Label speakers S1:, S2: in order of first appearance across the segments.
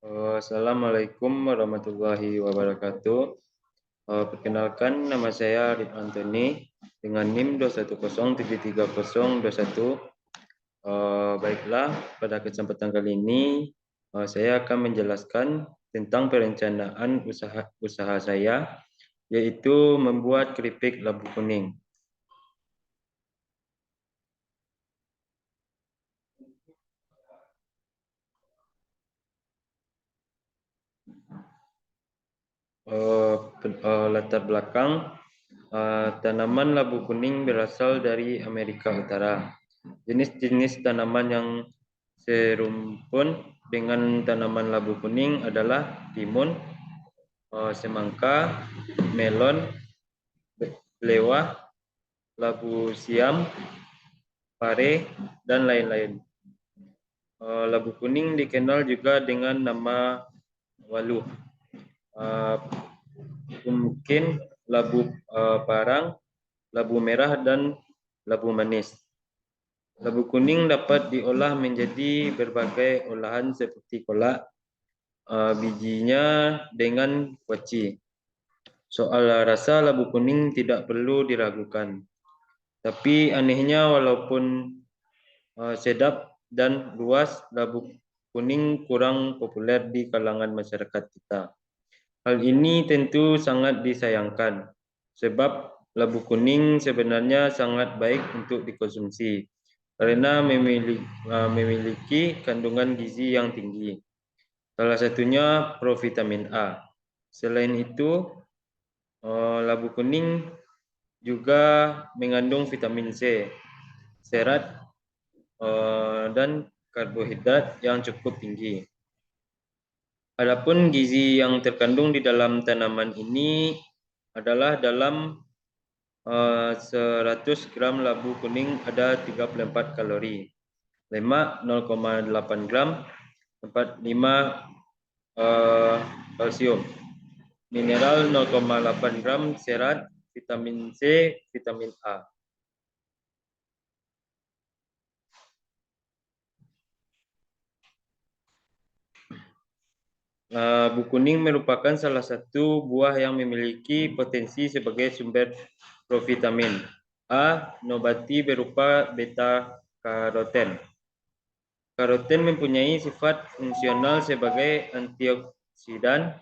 S1: Assalamualaikum warahmatullahi wabarakatuh. Perkenalkan, nama saya Ridwan Antoni dengan NIM 210733021. Baiklah, pada kesempatan kali ini saya akan menjelaskan tentang perencanaan usaha saya, yaitu membuat keripik labu kuning. Latar belakang, tanaman labu kuning berasal dari Amerika Utara. Jenis-jenis tanaman yang serumpun dengan tanaman labu kuning adalah timun, semangka, melon, belewah, labu siam, pare, dan lain-lain. Labu kuning dikenal juga dengan nama waluh. Mungkin labu parang, labu merah, dan labu manis. Labu kuning dapat diolah menjadi berbagai olahan seperti kolak, bijinya dengan kuaci. Soal rasa labu kuning tidak perlu diragukan. Tapi anehnya walaupun sedap dan luas, labu kuning kurang populer di kalangan masyarakat kita. Hal ini tentu sangat disayangkan, sebab labu kuning sebenarnya sangat baik untuk dikonsumsi karena memiliki kandungan gizi yang tinggi. Salah satunya provitamin A. Selain itu, labu kuning juga mengandung vitamin C, serat, dan karbohidrat yang cukup tinggi. Adapun gizi yang terkandung di dalam tanaman ini adalah dalam 100 gram labu kuning ada 34 kalori, lemak 0,8 gram, 45 kalsium, mineral 0,8 gram, serat, vitamin C, vitamin A. Labu kuning merupakan salah satu buah yang memiliki potensi sebagai sumber provitamin A nabati berupa beta-karoten. Karoten mempunyai sifat fungsional sebagai antioksidan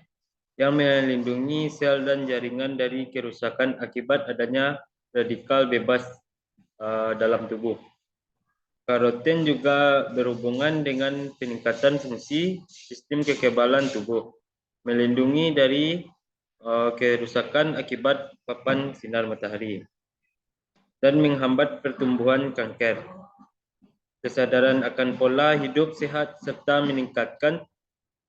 S1: yang melindungi sel dan jaringan dari kerusakan akibat adanya radikal bebas dalam tubuh. Karoten juga berhubungan dengan peningkatan fungsi sistem kekebalan tubuh, melindungi dari kerusakan akibat paparan sinar matahari, dan menghambat pertumbuhan kanker. Kesadaran akan pola hidup sehat serta meningkatkan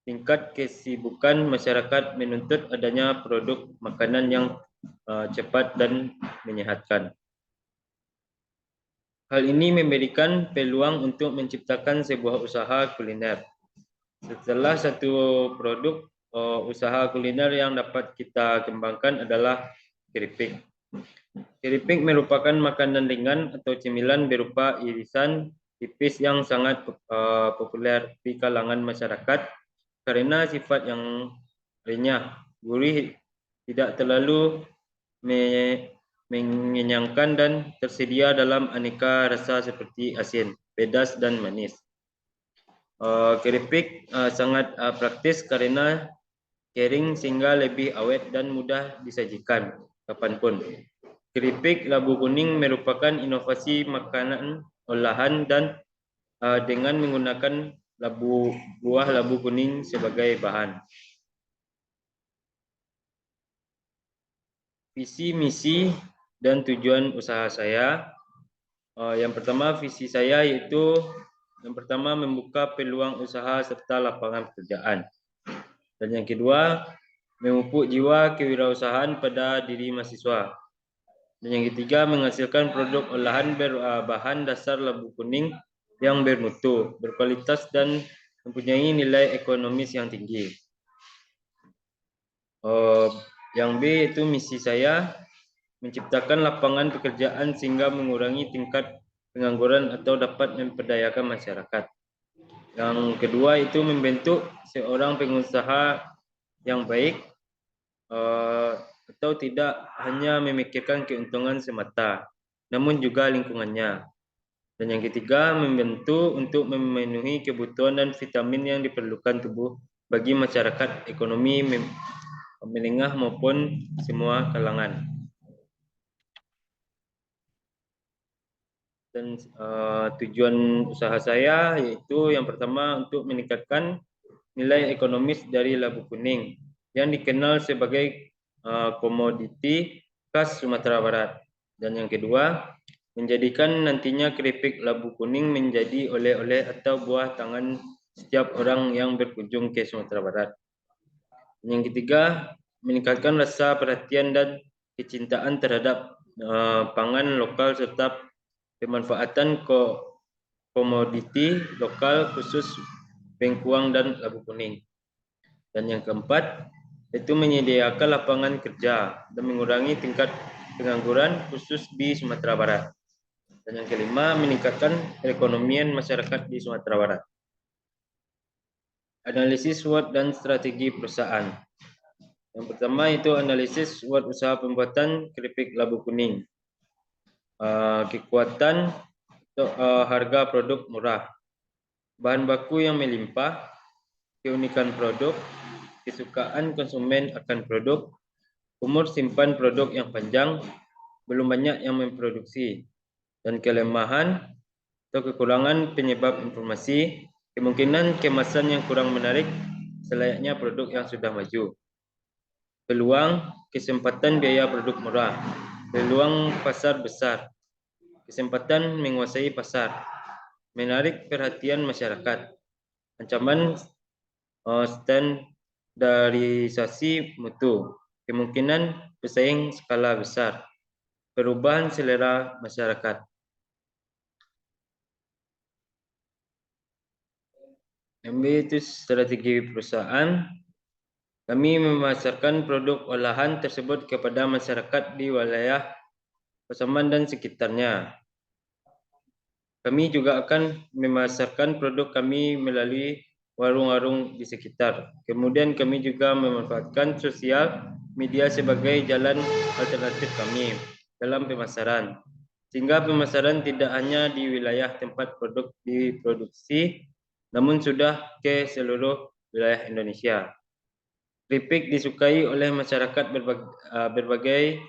S1: tingkat kesibukan masyarakat menuntut adanya produk makanan yang cepat dan menyehatkan. Hal ini memberikan peluang untuk menciptakan sebuah usaha kuliner. Setelah satu produk usaha kuliner yang dapat kita kembangkan adalah keripik. Keripik merupakan makanan ringan atau cemilan berupa irisan tipis yang sangat populer di kalangan masyarakat karena sifat yang renyah, gurih, tidak terlalu mengenyangkan dan tersedia dalam aneka rasa seperti asin, pedas, dan manis. Keripik sangat praktis karena kering sehingga lebih awet dan mudah disajikan kapanpun. Keripik labu kuning merupakan inovasi makanan olahan dan dengan menggunakan buah labu kuning sebagai bahan. Visi, misi, dan tujuan usaha saya. Yang pertama, visi saya yaitu yang pertama membuka peluang usaha serta lapangan pekerjaan. Dan yang kedua, memupuk jiwa kewirausahaan pada diri mahasiswa. Dan yang ketiga, menghasilkan produk olahan berbahan dasar labu kuning yang bermutu, berkualitas, dan mempunyai nilai ekonomis yang tinggi. Yang B itu misi saya, menciptakan lapangan pekerjaan sehingga mengurangi tingkat pengangguran atau dapat memperdayakan masyarakat. Yang kedua itu membentuk seorang pengusaha yang baik atau tidak hanya memikirkan keuntungan semata, namun juga lingkungannya. Dan yang ketiga, membantu untuk memenuhi kebutuhan dan vitamin yang diperlukan tubuh bagi masyarakat ekonomi menengah maupun semua kalangan. Dan tujuan usaha saya yaitu yang pertama untuk meningkatkan nilai ekonomis dari labu kuning yang dikenal sebagai komoditi khas Sumatera Barat. Dan yang kedua, menjadikan nantinya keripik labu kuning menjadi oleh-oleh atau buah tangan setiap orang yang berkunjung ke Sumatera Barat. Dan yang ketiga, meningkatkan rasa perhatian dan kecintaan terhadap pangan lokal serta pemanfaatan komoditi lokal khusus bengkuang dan labu kuning. Dan yang keempat, itu menyediakan lapangan kerja dan mengurangi tingkat pengangguran khusus di Sumatera Barat. Dan yang kelima, meningkatkan perekonomian masyarakat di Sumatera Barat. Analisis SWOT dan strategi perusahaan. Yang pertama itu analisis SWOT usaha pembuatan keripik labu kuning. Kekuatan harga produk murah, bahan baku yang melimpah, keunikan produk, kesukaan konsumen akan produk, umur simpan produk yang panjang, belum banyak yang memproduksi, dan kelemahan atau kekurangan penyebab informasi, kemungkinan kemasan yang kurang menarik selayaknya produk yang sudah maju. Peluang, kesempatan biaya produk murah, peluang pasar besar, kesempatan menguasai pasar, menarik perhatian masyarakat, ancaman standarisasi mutu, kemungkinan pesaing skala besar, perubahan selera masyarakat. MB itu strategi perusahaan. Kami memasarkan produk olahan tersebut kepada masyarakat di wilayah Pasaman dan sekitarnya. Kami juga akan memasarkan produk kami melalui warung-warung di sekitar. Kemudian kami juga memanfaatkan sosial media sebagai jalan alternatif kami dalam pemasaran. Sehingga pemasaran tidak hanya di wilayah tempat produk diproduksi, namun sudah ke seluruh wilayah Indonesia. Keripik disukai oleh masyarakat berbagai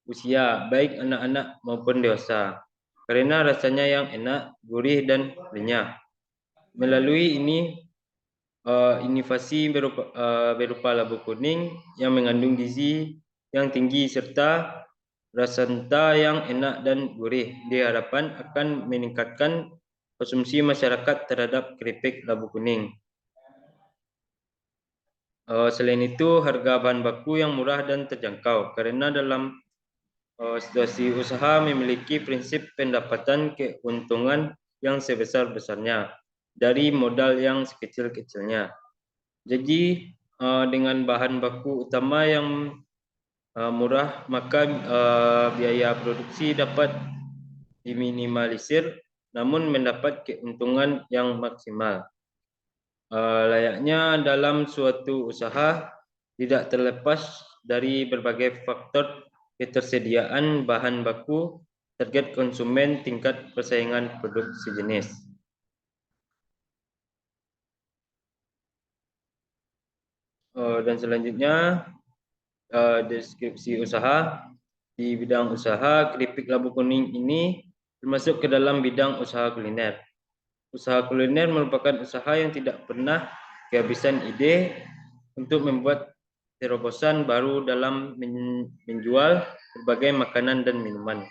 S1: usia, baik anak-anak maupun dewasa, karena rasanya yang enak, gurih dan renyah. Melalui ini inovasi berupa labu kuning yang mengandung gizi yang tinggi serta rasa yang enak dan gurih diharapkan akan meningkatkan konsumsi masyarakat terhadap keripik labu kuning. Selain itu, harga bahan baku yang murah dan terjangkau karena dalam situasi usaha memiliki prinsip pendapatan keuntungan yang sebesar-besarnya dari modal yang sekecil-kecilnya. Jadi dengan bahan baku utama yang murah, maka biaya produksi dapat diminimalisir namun mendapat keuntungan yang maksimal. Layaknya dalam suatu usaha tidak terlepas dari berbagai faktor ketersediaan bahan baku, target konsumen, tingkat persaingan produk sejenis. Dan selanjutnya deskripsi usaha. Di bidang usaha, keripik labu kuning ini termasuk ke dalam bidang usaha kuliner. Usaha kuliner merupakan usaha yang tidak pernah kehabisan ide untuk membuat terobosan baru dalam menjual berbagai makanan dan minuman.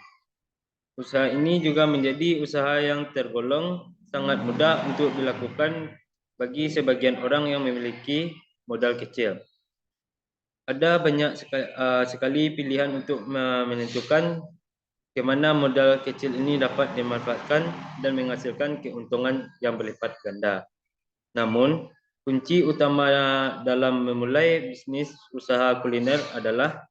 S1: Usaha ini juga menjadi usaha yang tergolong sangat mudah untuk dilakukan bagi sebagian orang yang memiliki modal kecil. Ada banyak sekali pilihan untuk menentukan ke mana modal kecil ini dapat dimanfaatkan dan menghasilkan keuntungan yang berlipat ganda. Namun, kunci utama dalam memulai bisnis usaha kuliner adalah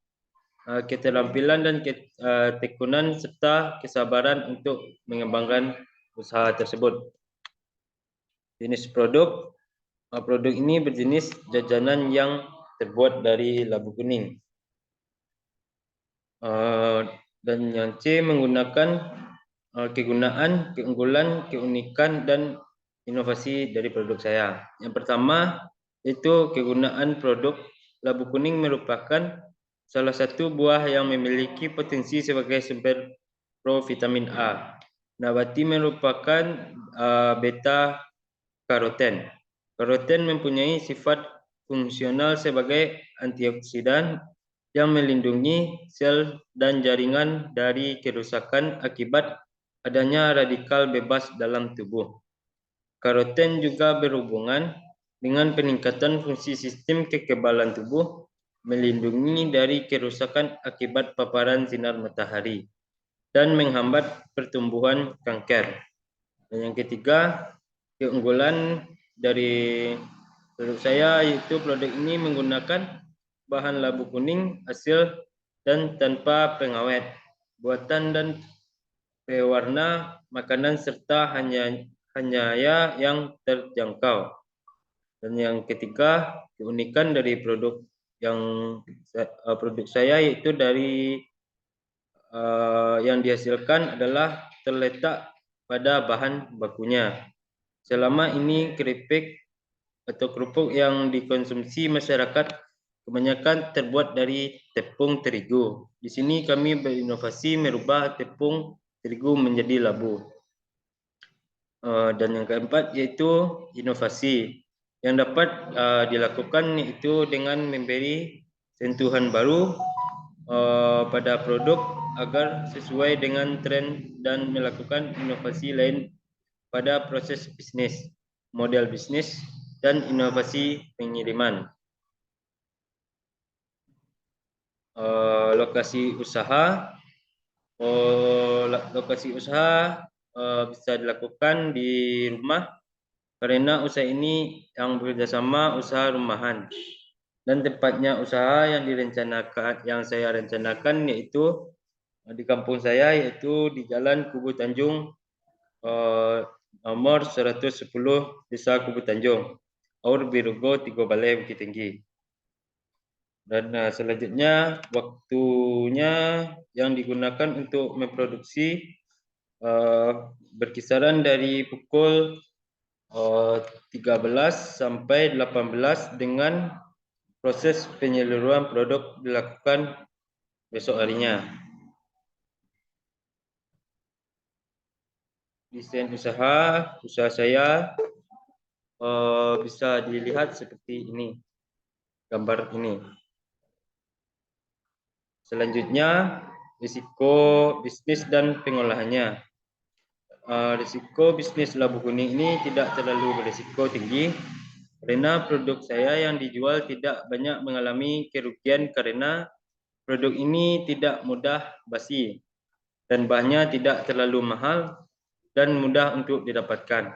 S1: keterampilan dan ketekunan serta kesabaran untuk mengembangkan usaha tersebut. Jenis produk, produk ini berjenis jajanan yang terbuat dari labu kuning. Dan yang C menggunakan kegunaan, keunggulan, keunikan, dan inovasi dari produk saya. Yang pertama itu kegunaan produk labu kuning merupakan salah satu buah yang memiliki potensi sebagai sumber provitamin A. Nabati merupakan beta karoten. Karoten mempunyai sifat fungsional sebagai antioksidan yang melindungi sel dan jaringan dari kerusakan akibat adanya radikal bebas dalam tubuh. Karoten juga berhubungan dengan peningkatan fungsi sistem kekebalan tubuh, melindungi dari kerusakan akibat paparan sinar matahari, dan menghambat pertumbuhan kanker. Dan yang ketiga, keunggulan dari produk saya yaitu produk ini menggunakan bahan labu kuning hasil dan tanpa pengawet, buatan dan pewarna makanan serta hanya yang terjangkau. Dan yang ketiga, keunikan dari produk saya yaitu dari yang dihasilkan adalah terletak pada bahan bakunya. Selama ini keripik atau kerupuk yang dikonsumsi masyarakat kebanyakan terbuat dari tepung terigu. Di sini kami berinovasi merubah tepung terigu menjadi labu. Dan yang keempat yaitu inovasi yang dapat dilakukan itu dengan memberi sentuhan baru pada produk agar sesuai dengan tren dan melakukan inovasi lain pada proses bisnis, model bisnis, dan inovasi pengiriman. Lokasi usaha bisa dilakukan di rumah karena usaha ini yang bekerjasama usaha rumahan. Dan tempatnya usaha yang saya rencanakan yaitu di kampung saya, yaitu di Jalan Kubu Tanjung nomor 110 Desa Kubu Tanjung, Aur Birugo, Tigo Balai, Bukit Tinggi. Dan selanjutnya waktunya yang digunakan untuk memproduksi berkisaran dari pukul 13 sampai 18 dengan proses penyaluran produk dilakukan besok harinya. Desain usaha saya bisa dilihat seperti ini, gambar ini. Selanjutnya, risiko bisnis dan pengolahannya. Risiko bisnis labu kuning ini tidak terlalu berisiko tinggi karena produk saya yang dijual tidak banyak mengalami kerugian karena produk ini tidak mudah basi dan bahannya tidak terlalu mahal dan mudah untuk didapatkan.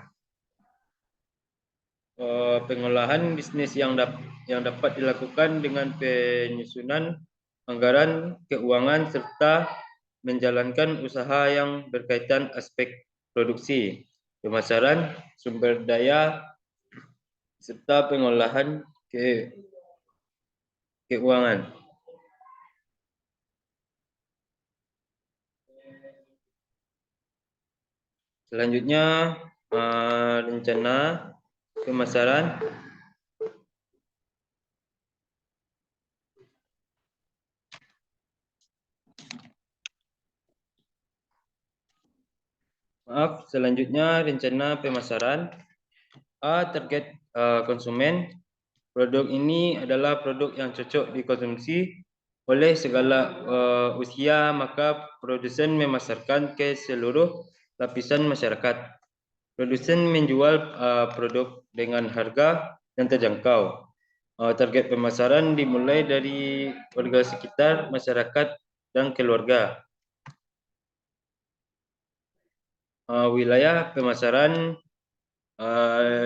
S1: Pengolahan bisnis yang dapat dilakukan dengan penyusunan anggaran keuangan serta menjalankan usaha yang berkaitan aspek produksi, pemasaran, sumber daya, serta pengolahan keuangan. Selanjutnya, rencana pemasaran. Selanjutnya rencana pemasaran. Target konsumen. Produk ini adalah produk yang cocok dikonsumsi oleh segala usia, maka produsen memasarkan ke seluruh lapisan masyarakat. Produsen menjual produk dengan harga yang terjangkau. Target pemasaran dimulai dari warga sekitar, masyarakat, dan keluarga. Wilayah pemasaran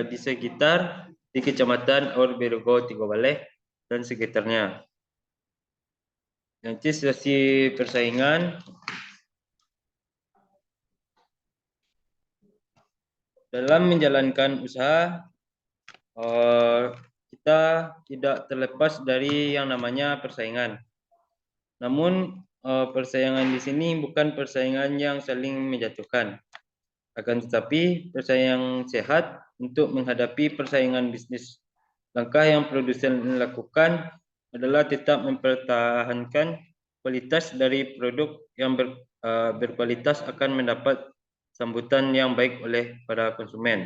S1: di sekitar di Kecamatan Aur Birugo, Tigo Balai, dan sekitarnya. Nanti sesi persaingan. Dalam menjalankan usaha, kita tidak terlepas dari yang namanya persaingan. Namun persaingan di sini bukan persaingan yang saling menjatuhkan, akan tetapi persaingan sehat untuk menghadapi persaingan bisnis. Langkah yang produsen lakukan adalah tetap mempertahankan kualitas dari produk yang berkualitas akan mendapat sambutan yang baik oleh para konsumen.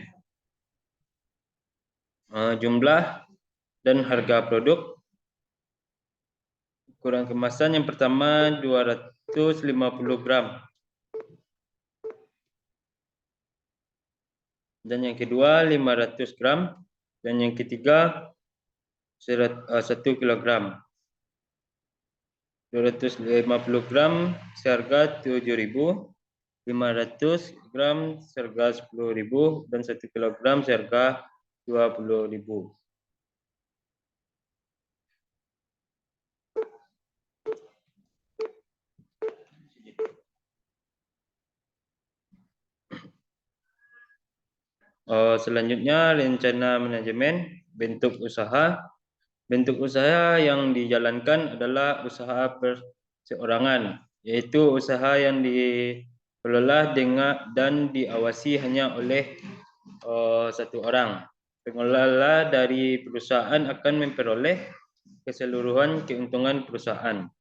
S1: Jumlah dan harga produk. Ukuran kemasan yang pertama 250 gram. Dan yang kedua 500 gram. Dan yang ketiga 1 kilogram. 250 gram seharga 7.000, 500 gram seharga 10.000, dan 1 kilogram seharga 20.000. Selanjutnya rencana manajemen bentuk usaha. Bentuk usaha yang dijalankan adalah usaha perseorangan, yaitu usaha yang dikelola dan diawasi hanya oleh satu orang. Pengelola dari perusahaan akan memperoleh keseluruhan keuntungan perusahaan.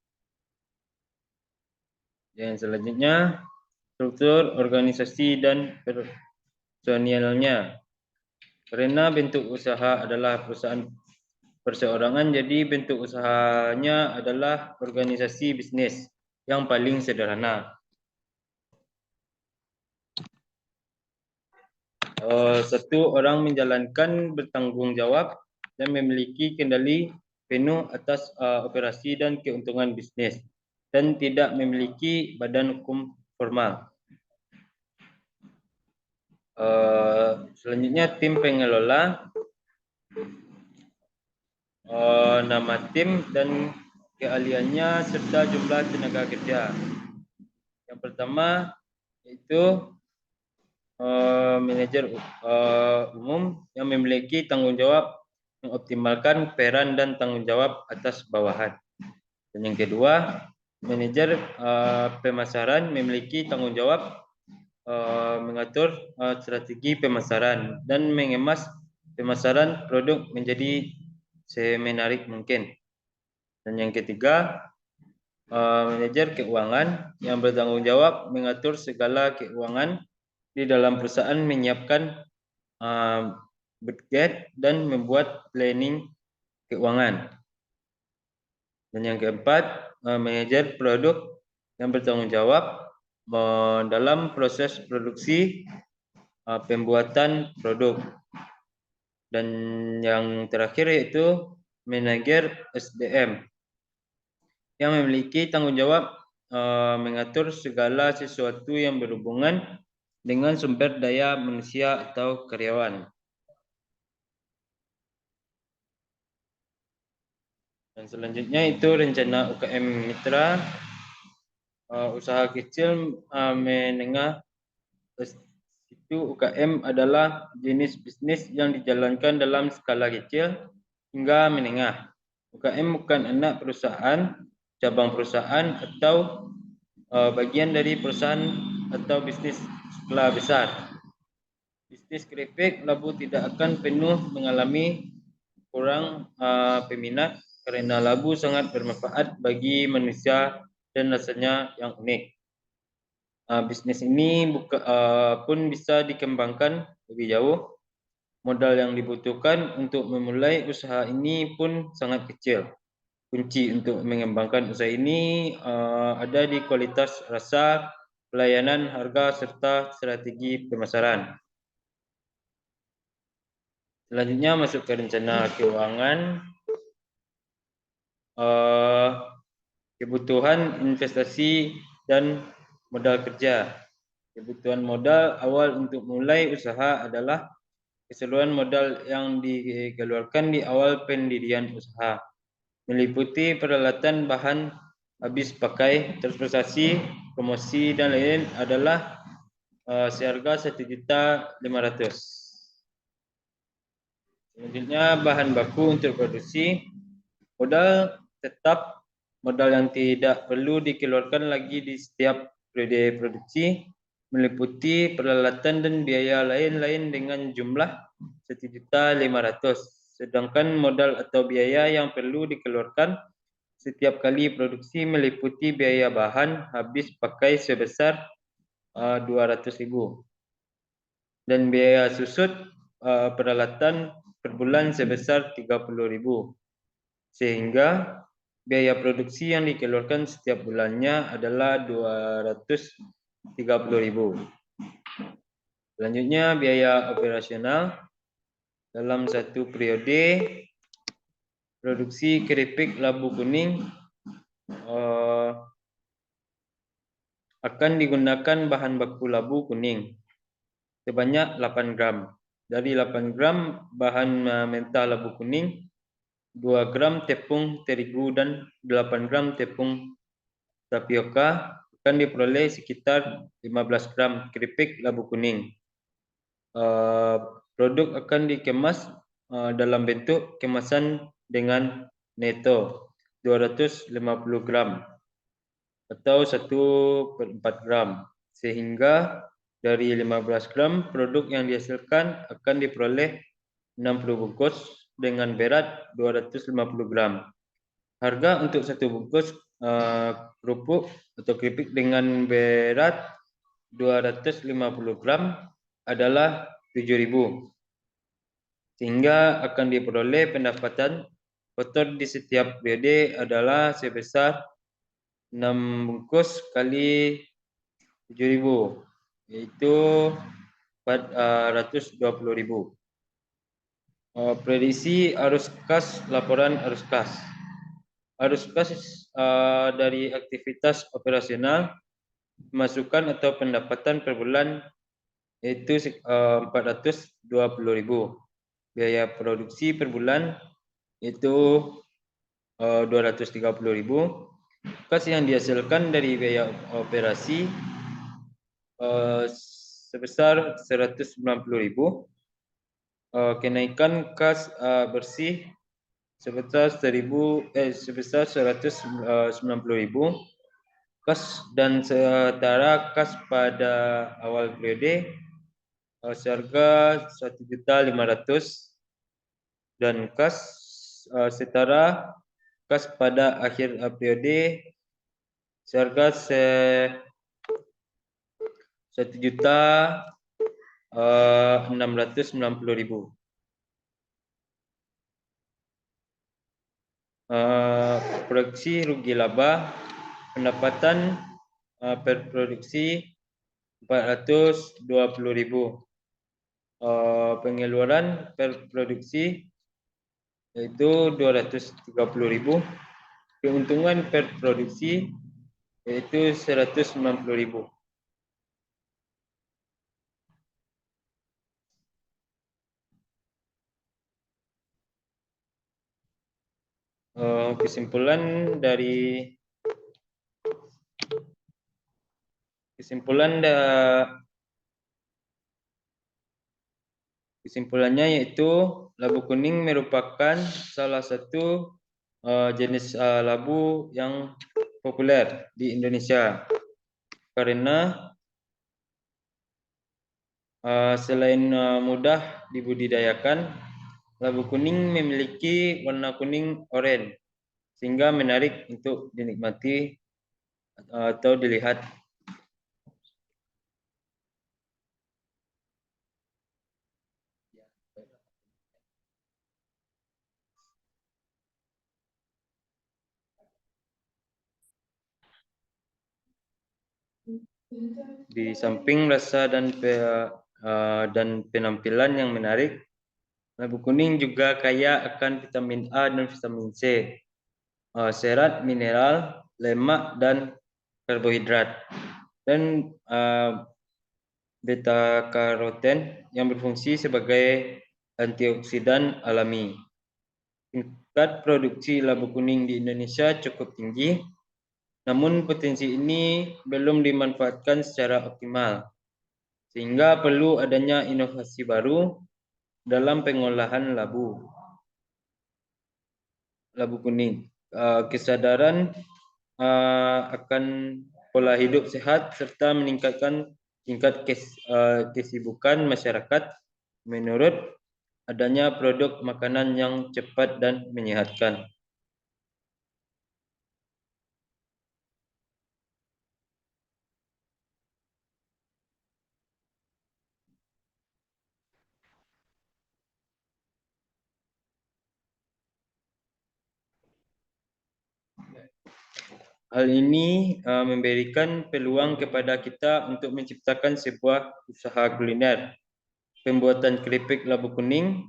S1: Yang selanjutnya, struktur organisasi dan personilnya. Karena bentuk usaha adalah perusahaan perseorangan, jadi bentuk usahanya adalah organisasi bisnis yang paling sederhana. Satu orang menjalankan bertanggung jawab dan memiliki kendali penuh atas operasi dan keuntungan bisnis dan tidak memiliki badan hukum formal. Selanjutnya tim pengelola. Nama tim dan keahliannya serta jumlah tenaga kerja. Yang pertama yaitu manajer umum yang memiliki tanggung jawab mengoptimalkan peran dan tanggung jawab atas bawahan. Dan yang kedua, manajer pemasaran memiliki tanggung jawab mengatur strategi pemasaran dan mengemas pemasaran produk menjadi semenarik mungkin. Dan yang ketiga, manajer keuangan yang bertanggung jawab mengatur segala keuangan di dalam perusahaan, menyiapkan budget dan membuat planning keuangan. Dan yang keempat, manajer produk yang bertanggung jawab dalam proses produksi pembuatan produk. Dan yang terakhir yaitu manajer SDM yang memiliki tanggung jawab mengatur segala sesuatu yang berhubungan dengan sumber daya manusia atau karyawan. Dan selanjutnya itu rencana UKM Mitra, usaha kecil menengah. Itu UKM adalah jenis bisnis yang dijalankan dalam skala kecil hingga menengah. UKM bukan anak perusahaan, cabang perusahaan, atau bagian dari perusahaan atau bisnis skala besar. Bisnis keripik labu tidak akan penuh mengalami kurang peminat karena labu sangat bermanfaat bagi manusia dan rasanya yang unik. Bisnis ini pun bisa dikembangkan lebih jauh. Modal yang dibutuhkan untuk memulai usaha ini pun sangat kecil. Kunci untuk mengembangkan usaha ini ada di kualitas rasa, pelayanan, harga, serta strategi pemasaran. Selanjutnya masuk ke rencana keuangan. Kebutuhan investasi dan modal kerja. Kebutuhan modal awal untuk mulai usaha adalah keseluruhan modal yang dikeluarkan di awal pendirian usaha, meliputi peralatan bahan habis pakai, transportasi, promosi, dan lain adalah seharga 1.500.000. Selanjutnya bahan baku untuk produksi. Modal tetap, modal yang tidak perlu dikeluarkan lagi di setiap periode produksi, meliputi peralatan dan biaya lain-lain dengan jumlah 1.500.000. Sedangkan modal atau biaya yang perlu dikeluarkan setiap kali produksi meliputi biaya bahan habis pakai sebesar 200.000 dan biaya susut peralatan per bulan sebesar 30.000, sehingga biaya produksi yang dikeluarkan setiap bulannya adalah 230.000. Selanjutnya biaya operasional dalam satu periode produksi keripik labu kuning akan digunakan bahan baku labu kuning sebanyak 8 gram. Dari 8 gram bahan mentah labu kuning, 2 gram tepung terigu dan 8 gram tepung tapioka akan diperoleh sekitar 15 gram keripik labu kuning. Produk akan dikemas dalam bentuk kemasan dengan neto 250 gram atau 1/4 gram, sehingga dari 15 gram produk yang dihasilkan akan diperoleh 60 bungkus dengan berat 250 gram. Harga untuk satu bungkus kerupuk atau keripik dengan berat 250 gram adalah 7.000, sehingga akan diperoleh pendapatan kotor di setiap periode adalah sebesar 6 bungkus kali 7.000, yaitu 420.000. Prediksi arus kas, laporan arus kas. Arus kas dari aktivitas operasional, masukan atau pendapatan per bulan yaitu 420.000. Biaya produksi per bulan itu 230.000. Kas yang dihasilkan dari biaya operasi sebesar 190.000. Kenaikan kas bersih sebesar 190.000. Kas dan setara kas pada awal periode seharga 1.500.000 dan kas setara kas pada akhir periode seharga 1.690.000. Produksi rugi laba, pendapatan per produksi 420.000. Pengeluaran per produksi yaitu 230.000. Keuntungan per produksi yaitu 190.000. Kesimpulannya yaitu labu kuning merupakan salah satu jenis labu yang populer di Indonesia karena selain mudah dibudidayakan, labu kuning memiliki warna kuning oranye sehingga menarik untuk dinikmati atau dilihat. Di samping rasa dan penampilan yang menarik, labu kuning juga kaya akan vitamin A dan vitamin C, serat, mineral, lemak, dan karbohidrat, dan beta karoten yang berfungsi sebagai antioksidan alami. Tingkat produksi labu kuning di Indonesia cukup tinggi, namun potensi ini belum dimanfaatkan secara optimal. sehingga perlu adanya inovasi baru dalam pengolahan labu kuning. Kesadaran akan pola hidup sehat serta meningkatkan tingkat kesibukan masyarakat menurut adanya produk makanan yang cepat dan menyehatkan. Hal ini memberikan peluang kepada kita untuk menciptakan sebuah usaha kuliner. Pembuatan keripik labu kuning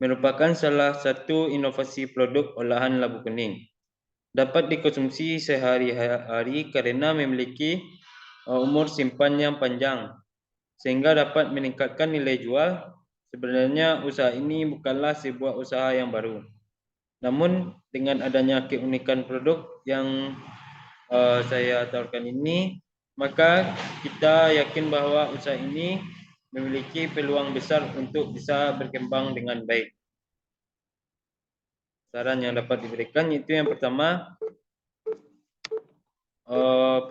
S1: merupakan salah satu inovasi produk olahan labu kuning. Dapat dikonsumsi sehari-hari karena memiliki umur simpan yang panjang, sehingga dapat meningkatkan nilai jual. Sebenarnya usaha ini bukanlah sebuah usaha yang baru. Namun dengan adanya keunikan produk yang saya tawarkan ini, maka kita yakin bahwa usaha ini memiliki peluang besar untuk bisa berkembang dengan baik. Saran yang dapat diberikan itu yang pertama,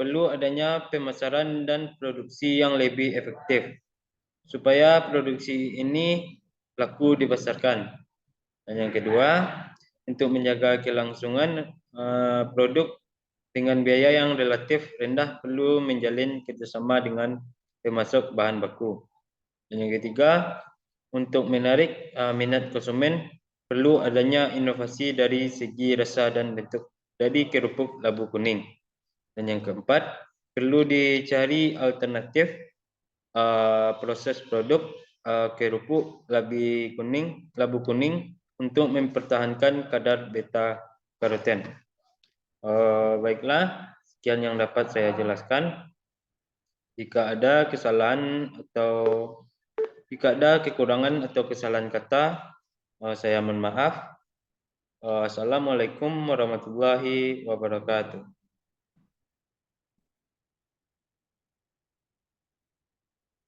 S1: perlu adanya pemasaran dan produksi yang lebih efektif supaya produksi ini laku dipasarkan. Dan yang kedua, untuk menjaga kelangsungan produk dengan biaya yang relatif rendah perlu menjalin kerjasama dengan pemasok bahan baku. Dan yang ketiga, untuk menarik minat konsumen perlu adanya inovasi dari segi rasa dan bentuk dari kerupuk labu kuning. Dan yang keempat, perlu dicari alternatif proses produk kerupuk labu kuning untuk mempertahankan kadar beta karoten. Baiklah, sekian yang dapat saya jelaskan. Jika ada kesalahan atau jika ada kekurangan atau kesalahan kata, saya mohon maaf. Assalamualaikum warahmatullahi wabarakatuh.